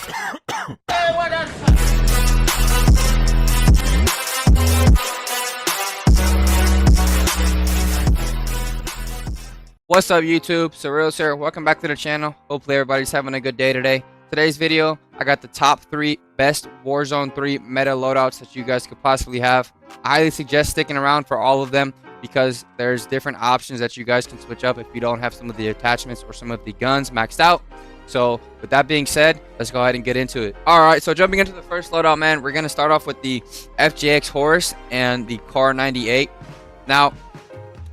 What's up YouTube, SuhReelz here. Welcome back to the channel. Hopefully everybody's having a good day today. Today's video, I got the top 3 best Warzone 3 meta loadouts that you guys could possibly have. I highly suggest sticking around for all of them because there's different options that you guys can switch up if you don't have some of the attachments or some of the guns maxed out. So with that being said, let's go ahead and get into it. Alright, so jumping into the first loadout, man, we're going to start off with the FJX HORUS and the Kar 98. Now,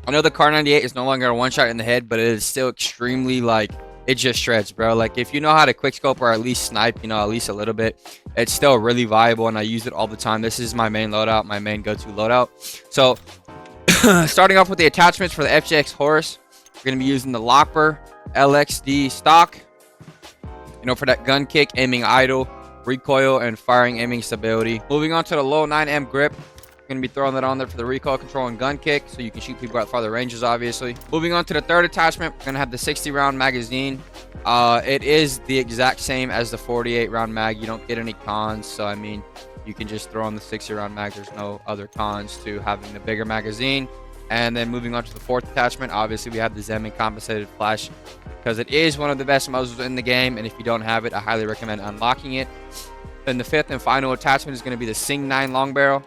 I know the Kar 98 is no longer a one-shot in the head, but it is still extremely, like, it just shreds, bro. Like, if you know how to quickscope or at least snipe, you know, at least a little bit, it's still really viable, and I use it all the time. This is my main loadout, my main go-to loadout. So, starting off with the attachments for the FJX HORUS, we're going to be using the Locker LXD stock, you know, for that gun kick, aiming idle, recoil, and firing aiming stability. Moving on to the low 9M grip. Going to be throwing that on there for the recoil control and gun kick, so you can shoot people at farther ranges, obviously. Moving on to the third attachment, we're going to have the 60 round magazine. It is the exact same as the 48 round mag. You don't get any cons, so I mean, you can just throw on the 60 round mag. There's no other cons to having the bigger magazine. And then moving on to the fourth attachment, obviously we have the Zemin compensated flash because it is one of the best muzzles in the game, and if you don't have it, I highly recommend unlocking it. Then the fifth and final attachment is going to be the Sing 9 long barrel.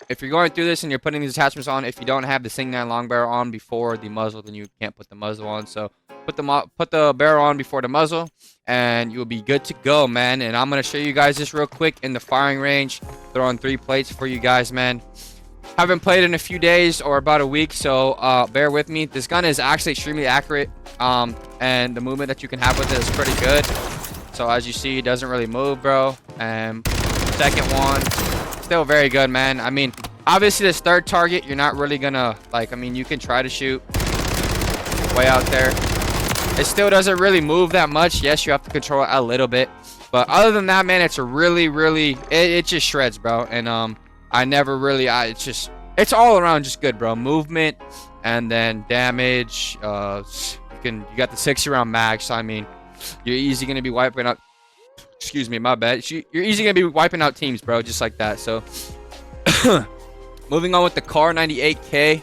If you're going through this and you're putting these attachments on, if you don't have the Sing 9 long barrel on before the muzzle, then you can't put the muzzle on. So put the barrel on before the muzzle, and you'll be good to go, man. And I'm going to show you guys this real quick in the firing range. Throwing 3 plates for you guys, man. Haven't played in a few days or about a week, so bear with me. This gun is actually extremely accurate, and the movement that you can have with it is pretty good. So as you see, it doesn't really move, bro. And second one, still very good, man. I mean, obviously this third target, you're not really gonna, like, I mean, you can try to shoot way out there. It still doesn't really move that much. Yes, you have to control it a little bit. But other than that, man, it's a really, it just shreds, bro. And I never really, it's all around just good, bro. Movement and then damage. You got the 60 round mag, so I mean, you're easy going to be wiping out, excuse me, my bad. You're easy going to be wiping out teams, bro, just like that. So, moving on with the Kar 98K,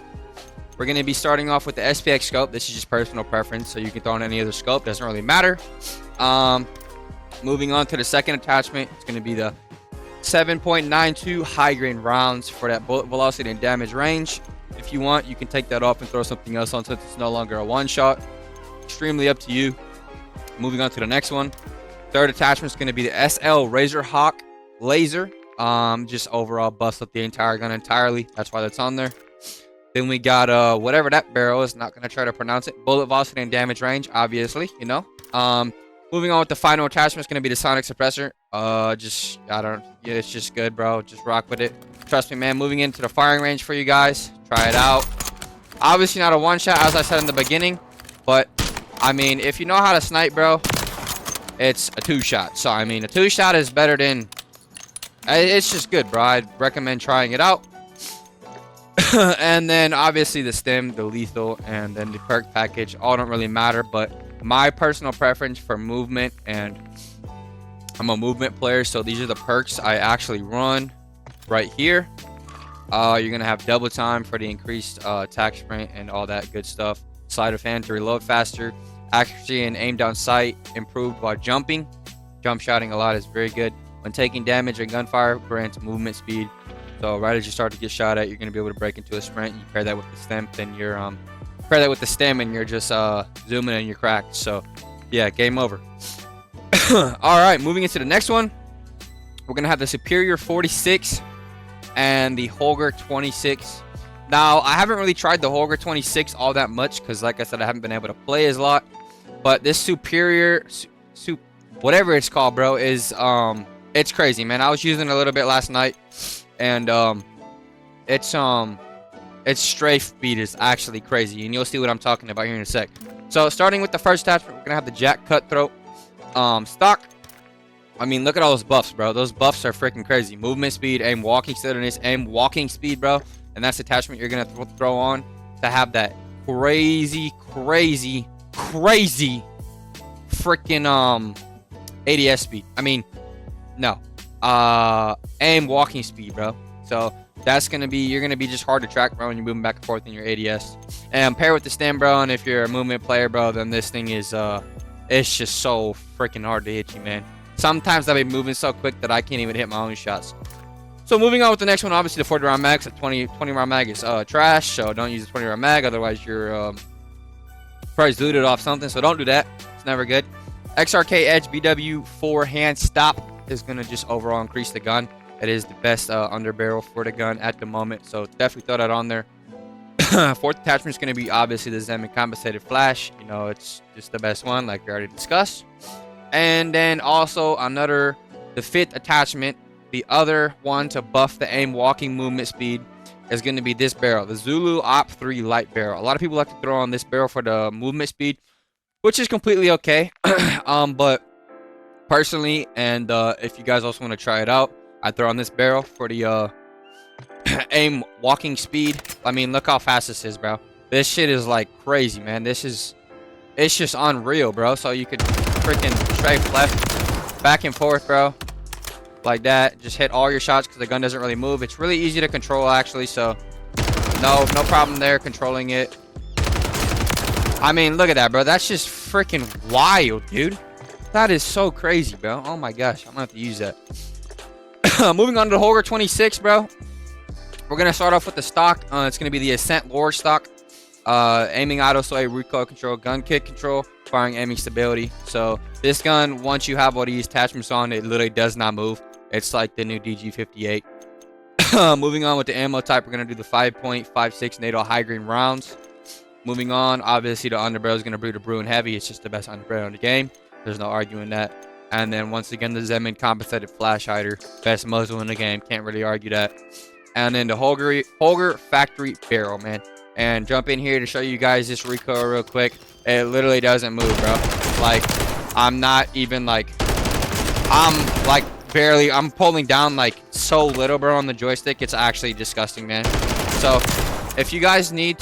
we're going to be starting off with the SPX scope. This is just personal preference, so you can throw on any other scope. Doesn't really matter. Moving on to the second attachment, it's going to be the 7.92 high grain rounds for that bullet velocity and damage range. If you want, you can take that off and throw something else on since it's no longer a one-shot. Extremely up to you. Moving on to the next one. Third attachment is going to be the SL Razorhawk laser. Just overall buffs up the entire gun entirely. That's why that's on there. Then we got whatever that barrel is. Not going to try to pronounce it. Bullet velocity and damage range, obviously, you know. Moving on with the final attachment is going to be the sonic suppressor. It's just good, bro. Just rock with it. Trust me, man. Moving into the firing range for you guys. Try it out. Obviously not a one shot, as I said in the beginning, but I mean, if you know how to snipe, bro, it's a 2-shot. So, I mean, a 2-shot is better than... It's just good, bro. I'd recommend trying it out. And then, obviously, the stim, the lethal, and then the perk package all don't really matter. But my personal preference for movement, and I'm a movement player, so these are the perks I actually run right here. You're going to have double time for the increased attack sprint and all that good stuff. Sleight of hand to reload faster. Accuracy and aim down sight improved while jumping. Jump shotting a lot is very good. When taking damage and gunfire, grants movement speed. So right as you start to get shot at, you're going to be able to break into a sprint. You pair that with the stem, then you're pair that with the stem, and you're just zooming and you're cracked. So yeah, game over. All right, moving into the next one, we're going to have the Superior 46 and the HOLGER 26. Now, I haven't really tried the HOLGER 26 all that much because, like I said, I haven't been able to play as a lot. But this Superior, whatever it's called, bro, is, it's crazy, man. I was using it a little bit last night, and, its strafe speed is actually crazy, and you'll see what I'm talking about here in a sec. So, starting with the first attachment, we're going to have the Jack Cutthroat, stock. I mean, look at all those buffs, bro. Those buffs are freaking crazy. Movement speed, aim walking steadiness, aim walking speed, bro. And that's the attachment you're going to throw on to have that crazy freaking ADS speed. I mean, no, aim walking speed, bro. So that's gonna be, you're gonna be just hard to track, bro, when you're moving back and forth in your ADS. And pair with the stem, bro, and if you're a movement player, bro, then this thing is it's just so freaking hard to hit you, man. Sometimes I've been moving so quick that I can't even hit my own shots. So moving on with the next one, obviously the 40 round mag. So 20 round mag is trash, so don't use the 20 round mag, otherwise you're probably looted off something, so don't do that. It's never good. XRK Edge BW4 hand stop is gonna just overall increase the gun. It is the best under barrel for the gun at the moment, so definitely throw that on there. Fourth attachment is going to be obviously the Zemin compensated flash. You know, it's just the best one, like we already discussed. And then also the fifth attachment, the other one to buff the aim walking movement speed, is going to be this barrel, the Zulu OP3 light barrel. A lot of people like to throw on this barrel for the movement speed, which is completely okay. But personally, and if you guys also want to try it out, I throw on this barrel for the aim walking speed. I mean, look how fast this is, bro. This shit is like crazy, man. It's just unreal, bro. So you could freaking strafe left, back and forth, bro, like that. Just hit all your shots because the gun doesn't really move. It's really easy to control, actually. So no problem there controlling it. I mean, look at that, bro. That's just freaking wild, dude. That is so crazy, bro. Oh my gosh, I'm gonna have to use that. Moving on to the HOLGER 26, bro. We're gonna start off with the stock. It's gonna be the Ascent Lord stock. Aiming auto sway, recoil control, gun kick control, firing aiming stability. So this gun, once you have all these attachments on, it literally does not move. It's like the new DG58. Moving on with the ammo type, we're gonna do the 5.56 NATO high green rounds. Moving on, obviously the underbarrel is gonna be the Bruin heavy. It's just the best underbarrel in the game. There's no arguing that. And then once again, the Zemin compensated flash hider, best muzzle in the game. Can't really argue that. And then the HOLGER factory barrel, man. And jump in here to show you guys this recoil real quick. It literally doesn't move, bro. Like, I'm not even like, I'm like barely, I'm pulling down like so little, bro, on the joystick. It's actually disgusting, man. So if you guys need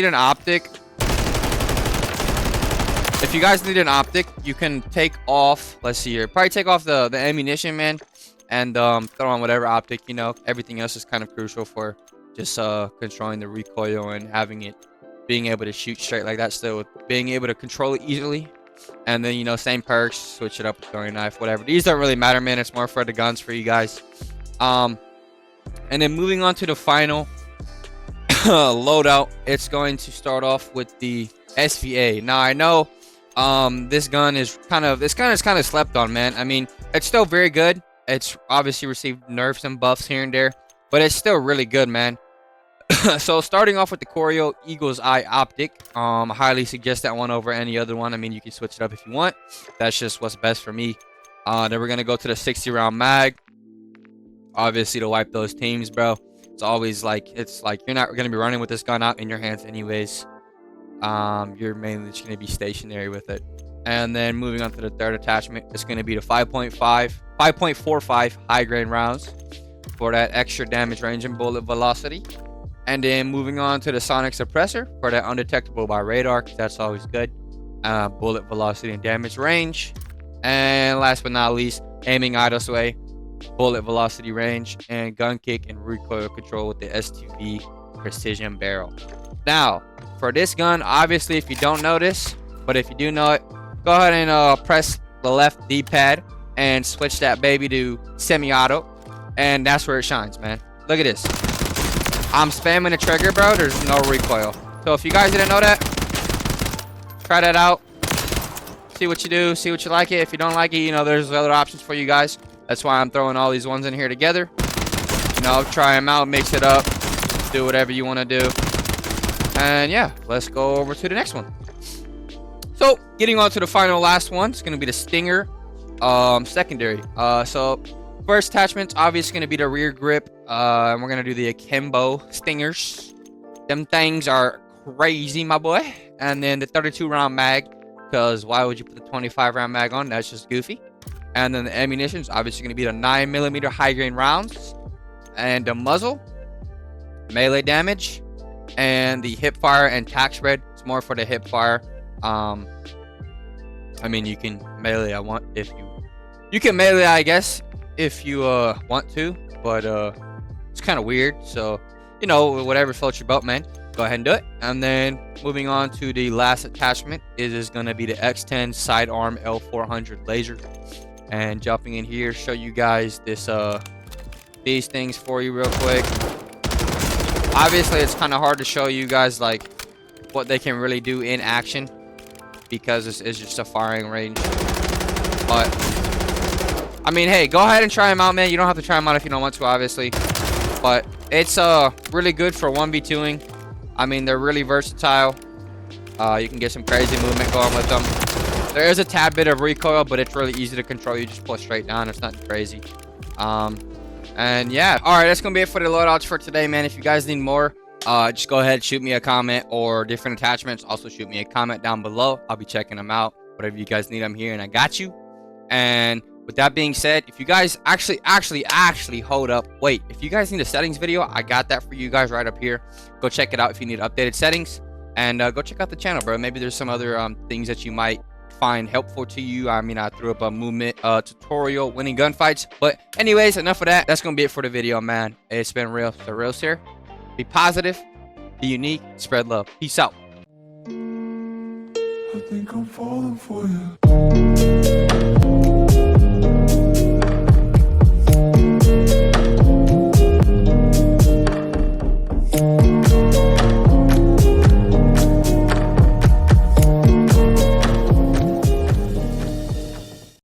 an optic, you can take off, let's see here, probably take off the ammunition, man, and throw on whatever optic. You know, everything else is kind of crucial for just controlling the recoil and having it, being able to shoot straight like that, still with being able to control it easily. And then, you know, same perks, switch it up with throwing knife, whatever. These don't really matter, man. It's more for the guns for you guys. And then moving on to the final loadout, it's going to start off with the SVA. Now I know this gun is kind of slept on, man. I mean, it's still very good. It's obviously received nerfs and buffs here and there, but it's still really good, man. So starting off with the Corio Eagle's Eye Optic, I highly suggest that one over any other one. I mean, you can switch it up if you want. That's just what's best for me. Then we're gonna go to the 60 round mag, obviously to wipe those teams, bro. It's always like, it's like you're not gonna be running with this gun out in your hands anyways. You're mainly just gonna be stationary with it. And then moving on to the third attachment, it's gonna be the 5.45 high grain rounds for that extra damage range and bullet velocity. And then moving on to the sonic suppressor for that undetectable by radar, that's always good. Bullet velocity and damage range. And last but not least, aiming idle sway, bullet velocity range, and gun kick and recoil control with the S2V precision barrel. Now, for this gun, obviously, if you don't know this, but if you do know it, go ahead and press the left D-pad and switch that baby to semi-auto, and that's where it shines, man. Look at this. I'm spamming the trigger, bro. There's no recoil. So if you guys didn't know that, try that out. See what you do. See what you like it. If you don't like it, you know, there's other options for you guys. That's why I'm throwing all these ones in here together. You know, try them out, mix it up, do whatever you want to do. And yeah, let's go over to the next one. So getting on to the final last one, it's going to be the Stinger secondary. So first attachment's obviously going to be the rear grip. And we're going to do the Akimbo Stingers. Them things are crazy, my boy. And then the 32 round mag, because why would you put the 25 round mag on? That's just goofy. And then the ammunition is obviously going to be the 9mm high grain rounds, and the muzzle, melee damage, and the hip fire and tack spread. It's more for the hip fire I mean, you can melee you can melee, I guess, if you want to, but it's kind of weird. So, you know, whatever floats your boat, man, go ahead and do it. And then moving on to the last attachment, it is going to be the X10 sidearm L400 laser. And jumping in here, show you guys this these things for you real quick. Obviously, it's kind of hard to show you guys like what they can really do in action because this is just a firing range. But I mean, hey, go ahead and try them out, man. You don't have to try them out if you don't want to, obviously. But it's really good for 1v2ing. I mean, they're really versatile. You can get some crazy movement going with them. There is a tad bit of recoil, but it's really easy to control. You just pull straight down. It's nothing crazy. And yeah, all right, that's gonna be it for the loadouts for today, man. If you guys need more, just go ahead, shoot me a comment, or different attachments, also shoot me a comment down below. I'll be checking them out. Whatever you guys need, I'm here and I got you. And with that being said, if you guys actually hold up, wait, if you guys need a settings video, I got that for you guys right up here. Go check it out if you need updated settings, and go check out the channel, bro. Maybe there's some other things that you might find helpful to you. I mean, I threw up a movement tutorial, winning gunfights. But anyways, enough of that. That's gonna be it for the video, man. It's been real. SuhReelz here. Be positive, be unique, spread love. Peace out. I think I'm falling for you.